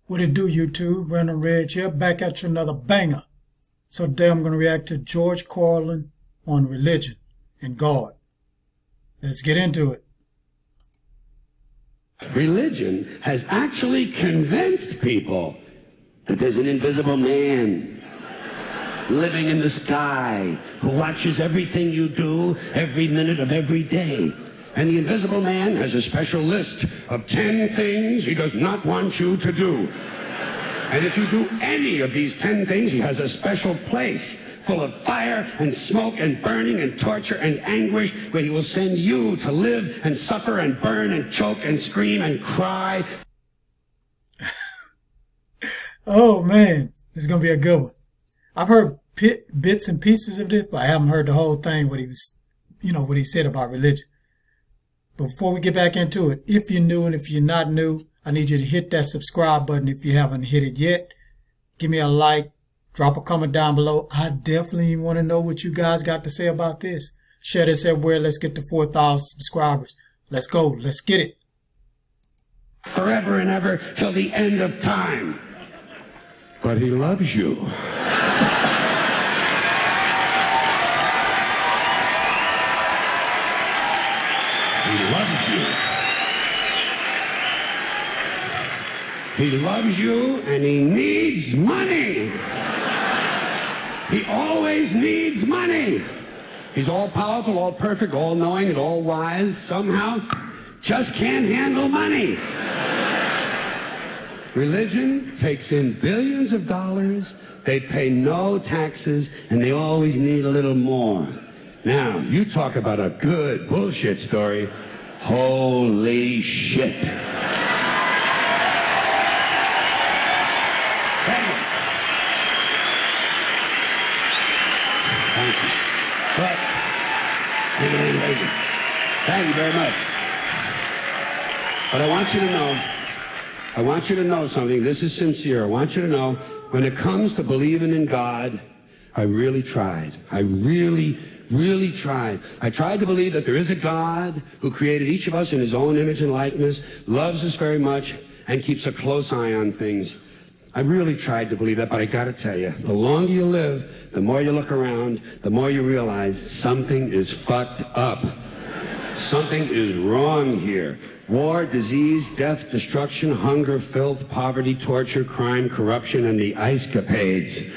What it do, YouTube? Random Reg here, back at you another banger. So today I'm going to react to George Carlin on religion and God. Let's get into it. Religion has actually convinced people that there's an invisible man living in the sky who watches everything you do every minute of every day. And the invisible man has a special list of 10 things he does not want you to do. And if you do any of these 10 things, he has a special place full of fire and smoke and burning and torture and anguish where he will send you to live and suffer and burn and choke and scream and cry. Oh man, this is going to be a good one. I've heard bits and pieces of this, but I haven't heard the whole thing, what he said about religion. But before we get back into it, if you're new and if you're not new, I need you to hit that subscribe button if you haven't hit it yet. Give me a like, drop a comment down below. I definitely want to know what you guys got to say about this. Share this everywhere. Let's get to 4,000 subscribers. Let's go. Let's get it. Forever and ever till the end of time. But he loves you. He loves you. He loves you and he needs money. He always needs money. He's all powerful, all perfect, all knowing, and all wise. Somehow just can't handle money. Religion takes in billions of dollars. They pay no taxes and they always need a little more. Now, you talk about a good bullshit story. Holy shit. Thank you. Thank you. But, thank you very much. But I want you to know something. This is sincere. I want you to know, when it comes to believing in God, I really tried. I really tried. I tried to believe that there is a God who created each of us in his own image and likeness, loves us very much, and keeps a close eye on things. I really tried to believe that, but I gotta tell you, the longer you live, the more you look around, the more you realize something is fucked up. Something is wrong here. War, disease, death, destruction, hunger, filth, poverty, torture, crime, corruption, and the ice capades.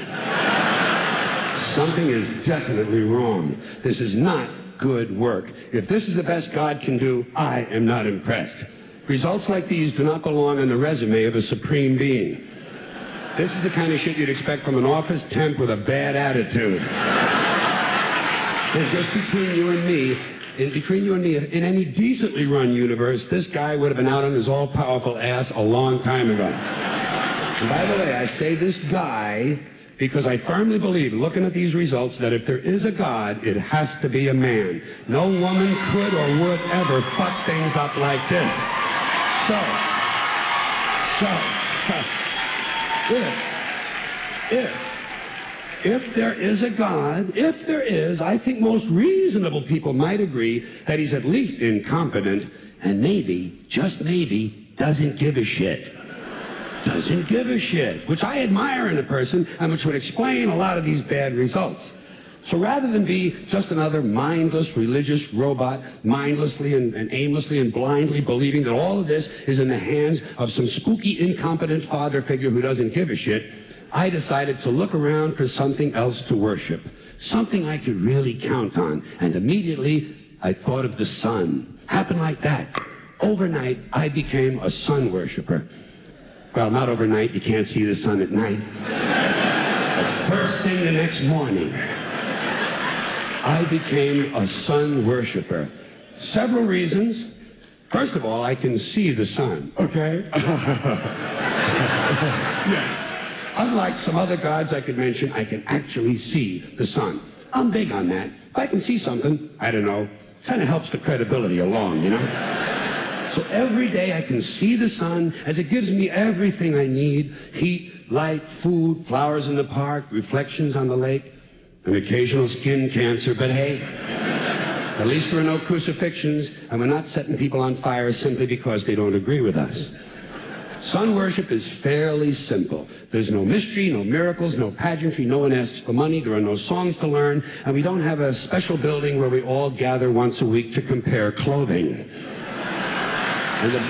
Something is definitely wrong. This is not good work. If this is the best God can do, I am not impressed. Results like these do not belong on the resume of a supreme being. This is the kind of shit you'd expect from an office temp with a bad attitude. It's just between you and me, in any decently run universe, this guy would have been out on his all-powerful ass a long time ago. And by the way, I say this guy because I firmly believe, looking at these results, that if there is a God, it has to be a man. No woman could or would ever fuck things up like this. If there is a God, if there is, I think most reasonable people might agree that he's at least incompetent and maybe, just maybe, doesn't give a shit. Doesn't give a shit, which I admire in a person and which would explain a lot of these bad results. So rather than be just another mindless religious robot, mindlessly and aimlessly and blindly believing that all of this is in the hands of some spooky, incompetent father figure who doesn't give a shit, I decided to look around for something else to worship, something I could really count on. And immediately I thought of the sun. Happened like that. Overnight, I became a sun worshiper. Well, not overnight. You can't see the sun at night. But first thing the next morning, I became a sun worshiper. Several reasons. First of all, I can see the sun, okay? Yes. Unlike some other gods I could mention, I can actually see the sun. I'm big on that. If I can see something, I don't know, kind of helps the credibility along, you know? So every day I can see the sun as it gives me everything I need: heat, light, food, flowers in the park, reflections on the lake, an occasional skin cancer. But hey, at least there are no crucifixions, and we're not setting people on fire simply because they don't agree with us. Sun worship is fairly simple. There's no mystery, no miracles, no pageantry, no one asks for money, there are no songs to learn, and we don't have a special building where we all gather once a week to compare clothing. And the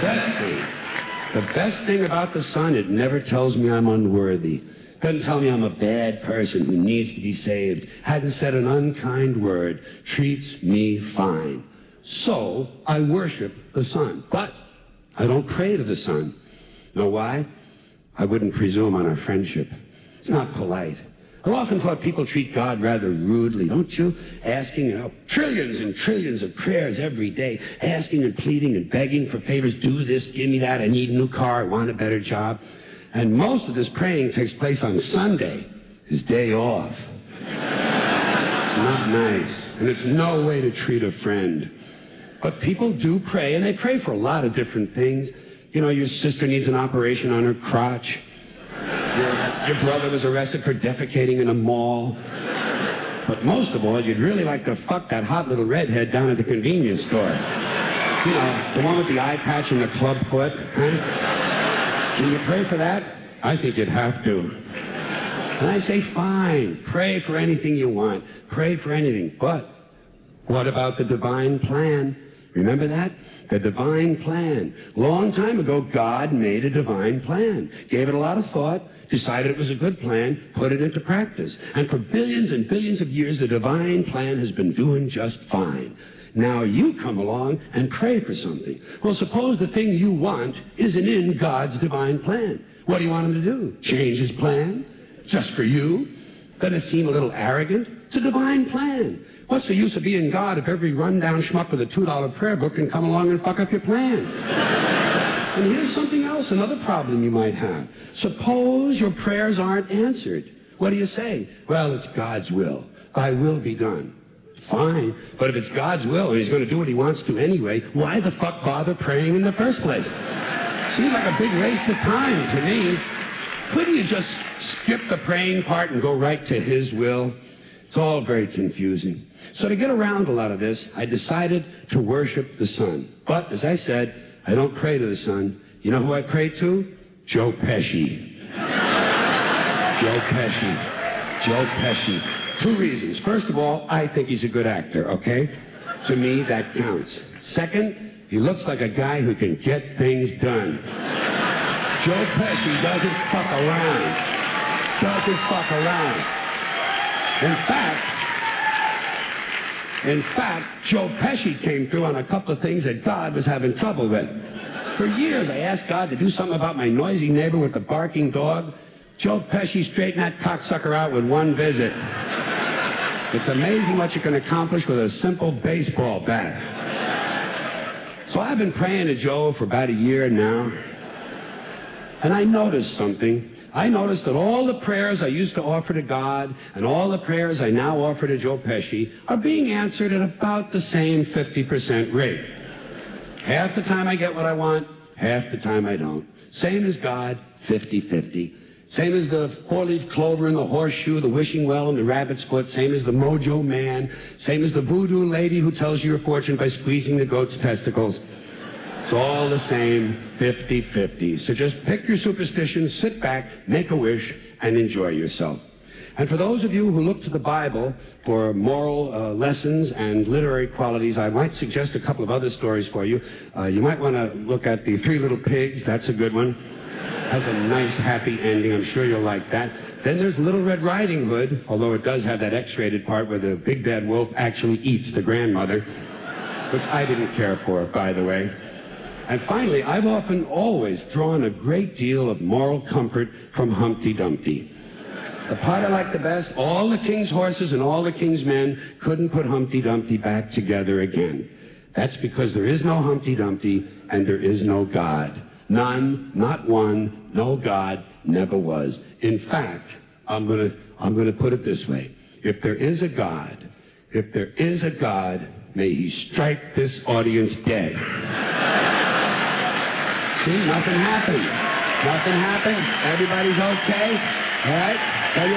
best thing about the sun, it never tells me I'm unworthy. Doesn't tell me I'm a bad person who needs to be saved. Hasn't said an unkind word. Treats me fine. So I worship the sun. But I don't pray to the sun. Know why? I wouldn't presume on our friendship. It's not polite. I've often thought people treat God rather rudely, don't you? Asking trillions and trillions of prayers every day, asking and pleading and begging for favors. Do this, give me that, I need a new car, I want a better job. And most of this praying takes place on Sunday, his day off. It's not nice, and it's no way to treat a friend. But people do pray, and they pray for a lot of different things. You know, your sister needs an operation on her crotch. Your brother was arrested for defecating in a mall. But most of all, you'd really like to fuck that hot little redhead down at the convenience store. You know, the one with the eye patch and the club foot. Huh? Can you pray for that? I think you'd have to. And I say, fine, pray for anything you want. Pray for anything. But what about the divine plan? Remember that? The divine plan. Long time ago, God made a divine plan. Gave it a lot of thought, decided it was a good plan, put it into practice. And for billions and billions of years, the divine plan has been doing just fine. Now you come along and pray for something. Well, suppose the thing you want isn't in God's divine plan. What do you want him to do? Change his plan? Just for you? Doesn't it seem a little arrogant? It's a divine plan. What's the use of being God if every rundown schmuck with a $2 prayer book can come along and fuck up your plans? And here's something else, another problem you might have. Suppose your prayers aren't answered. What do you say? Well, it's God's will. Thy will be done. Fine, but if it's God's will and he's going to do what he wants to anyway, why the fuck bother praying in the first place? Seems like a big waste of time to me. Couldn't you just skip the praying part and go right to his will? It's all very confusing. So to get around a lot of this, I decided to worship the sun. But, as I said, I don't pray to the sun. You know who I pray to? Joe Pesci. Joe Pesci. Joe Pesci. Two reasons. First of all, I think he's a good actor, okay? To me, that counts. Second, he looks like a guy who can get things done. Joe Pesci doesn't fuck around. Doesn't fuck around. In fact, Joe Pesci came through on a couple of things that God was having trouble with. For years, I asked God to do something about my noisy neighbor with the barking dog. Joe Pesci straightened that cocksucker out with one visit. It's amazing what you can accomplish with a simple baseball bat. So I've been praying to Joe for about a year now, and I noticed something. I noticed that all the prayers I used to offer to God and all the prayers I now offer to Joe Pesci are being answered at about the same 50% rate. Half the time I get what I want, half the time I don't. Same as God, 50-50. Same as the four-leaf clover and the horseshoe, the wishing well and the rabbit's foot. Same as the mojo man. Same as the voodoo lady who tells you your fortune by squeezing the goat's testicles. It's all the same, 50-50. So just pick your superstition, sit back, make a wish, and enjoy yourself. And for those of you who look to the Bible for moral lessons and literary qualities, I might suggest a couple of other stories for you. You might want to look at The Three Little Pigs. That's a good one. Has a nice, happy ending. I'm sure you'll like that. Then there's Little Red Riding Hood, although it does have that X-rated part where the big bad wolf actually eats the grandmother, which I didn't care for, by the way. And finally, I've often always drawn a great deal of moral comfort from Humpty Dumpty. The part I like the best, all the king's horses and all the king's men couldn't put Humpty Dumpty back together again. That's because there is no Humpty Dumpty and there is no God. None, not one, no God, never was. In fact, I'm gonna put it this way. If there is a God, may he strike this audience dead. See, nothing happened. Nothing happened. Everybody's okay. All right? Tell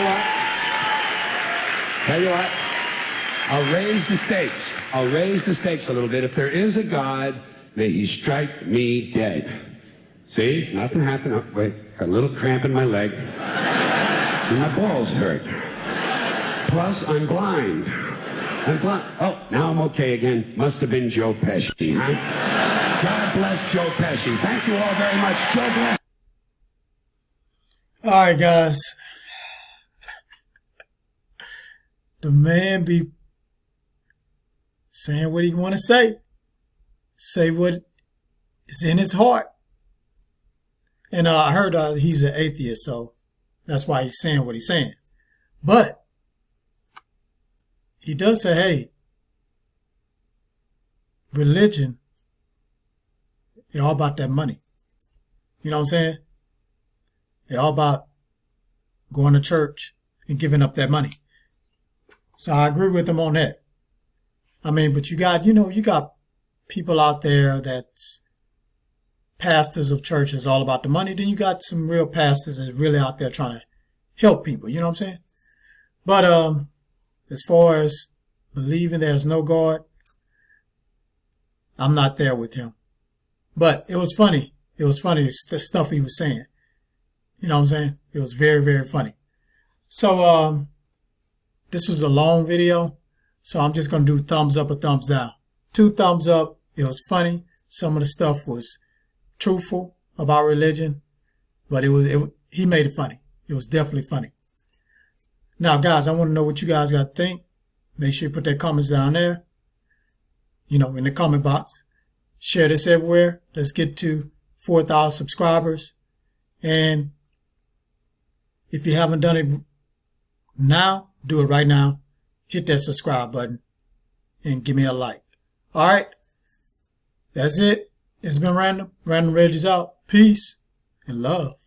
you what. I'll raise the stakes a little bit. If there is a God, may he strike me dead. See, nothing happened. Oh, wait, got a little cramp in my leg. And my balls hurt. Plus, I'm blind. Oh, now I'm okay again. Must have been Joe Pesci, huh? God bless Joe Pesci. Thank you all very much. Joe bless. All right, guys. The man be saying what he want to say what is in his heart. And I heard he's an atheist, so that's why he's saying what he's saying. But he does say, hey, religion, it's all about that money. You know what I'm saying? It's all about going to church and giving up that money. So I agree with him on that. I mean, but you got people out there that's pastors of churches all about the money. Then you got some real pastors that's really out there trying to help people. You know what I'm saying? But as far as believing there's no God, I'm not there with him. But it was funny. It was funny, the stuff he was saying. You know what I'm saying? It was very, very funny. So this was a long video, so I'm just going to do thumbs up or thumbs down. 2 thumbs up. It was funny. Some of the stuff was truthful about religion, but he made it funny. It was definitely funny. Now, guys, I want to know what you guys got to think. Make sure you put their comments down there, in the comment box. Share this everywhere. Let's get to 4,000 subscribers. And if you haven't done it now, do it right now. Hit that subscribe button and give me a like. All right. That's it. It's been Random. Random Reggie's out. Peace and love.